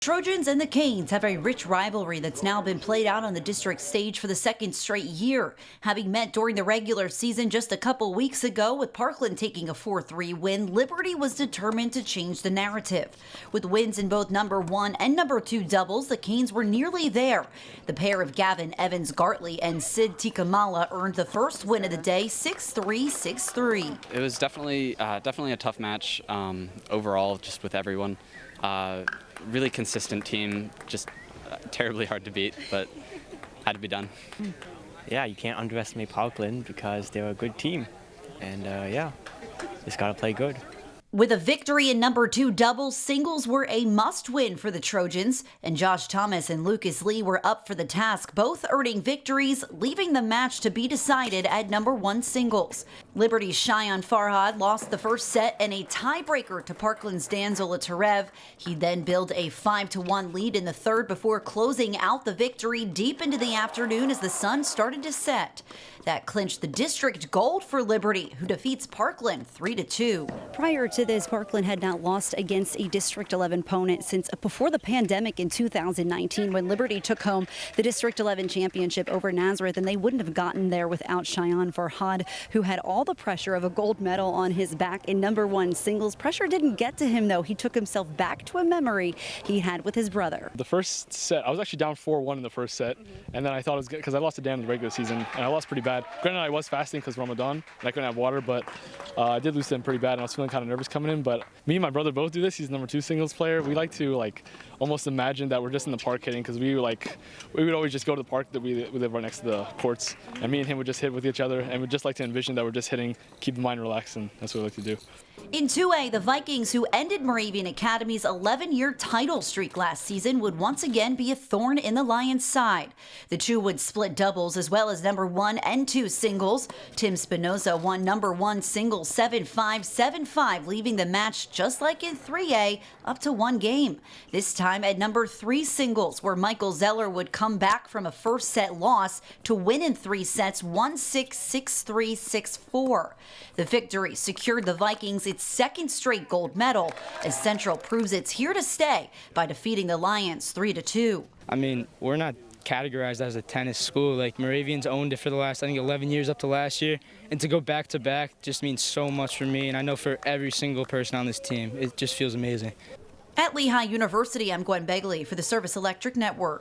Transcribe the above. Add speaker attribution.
Speaker 1: Trojans and the Canes have a rich rivalry that's now been played out on the district stage for the second straight year. Having met during the regular season just a couple weeks ago with Parkland taking a 4-3 win, Liberty was determined to change the narrative. With wins in both number 1 and number 2 doubles, the Canes were nearly there. The pair of Gavin Evans-Gartley and Sid Tikamala earned the first win of the day, 6-3, 6-3.
Speaker 2: It was definitely a tough match overall, just with everyone. Really consistent team, just terribly hard to beat, but had to be done.
Speaker 3: Yeah, you can't underestimate Parkland because they're a good team, and yeah, just gotta play good.
Speaker 1: With a victory in number 2 doubles, singles were a must-win for the Trojans, and Josh Thomas and Lucas Lee were up for the task, both earning victories, leaving the match to be decided at number 1 singles. Liberty's Shayan Farhad lost the first set and a tiebreaker to Parkland's Dan Zolotarev. He then built a 5-1 lead in the third before closing out the victory deep into the afternoon as the sun started to set. That clinched the district gold for Liberty, who defeats Parkland 3-2.
Speaker 4: Prior to this, Parkland had not lost against a District 11 opponent since before the pandemic in 2019 when Liberty took home the District 11 championship over Nazareth, and they wouldn't have gotten there without Shayan Farhad, who had all the pressure of a gold medal on his back in number 1 singles. Pressure didn't get to him, though. He took himself back to a memory he had with his brother.
Speaker 5: The first set, I was actually down 4-1 in the first set, and then I thought it was good because I lost to Dan in the regular season, and I lost pretty bad. Granted, I was fasting because Ramadan, and I couldn't have water, but I did lose to him pretty bad, and I was feeling kind of nervous coming in. But me and my brother both do this. He's number 2 singles player. We like to almost imagine that we're just in the park hitting, because we would always just go to the park that we live right next to the courts, and me and him would just hit with each other, and we'd just like to envision that we're just hitting, keep the mind relaxed, and that's what we like to do.
Speaker 1: In 2A, the Vikings, who ended Moravian Academy's 11-year title streak last season, would once again be a thorn in the Lions' side. The two would split doubles as well as number 1 and 2 singles. Tim Spinoza won number 1 singles 7-5, 7-5, leaving the match just like in 3A, up to 1 game. This time at number 3 singles, where Michael Zeller would come back from a first set loss to win in 3 sets, 1-6, 6-3, 6-4. The victory secured the Vikings its second straight gold medal, as Central proves it's here to stay by defeating the Lions 3-2.
Speaker 6: I mean, we're not categorized as a tennis school. Like, Moravians owned it for the last, I think, 11 years up to last year. And to go back to back just means so much for me, and I know for every single person on this team. It just feels amazing.
Speaker 1: At Lehigh University, I'm Gwen Begley for the Service Electric Network.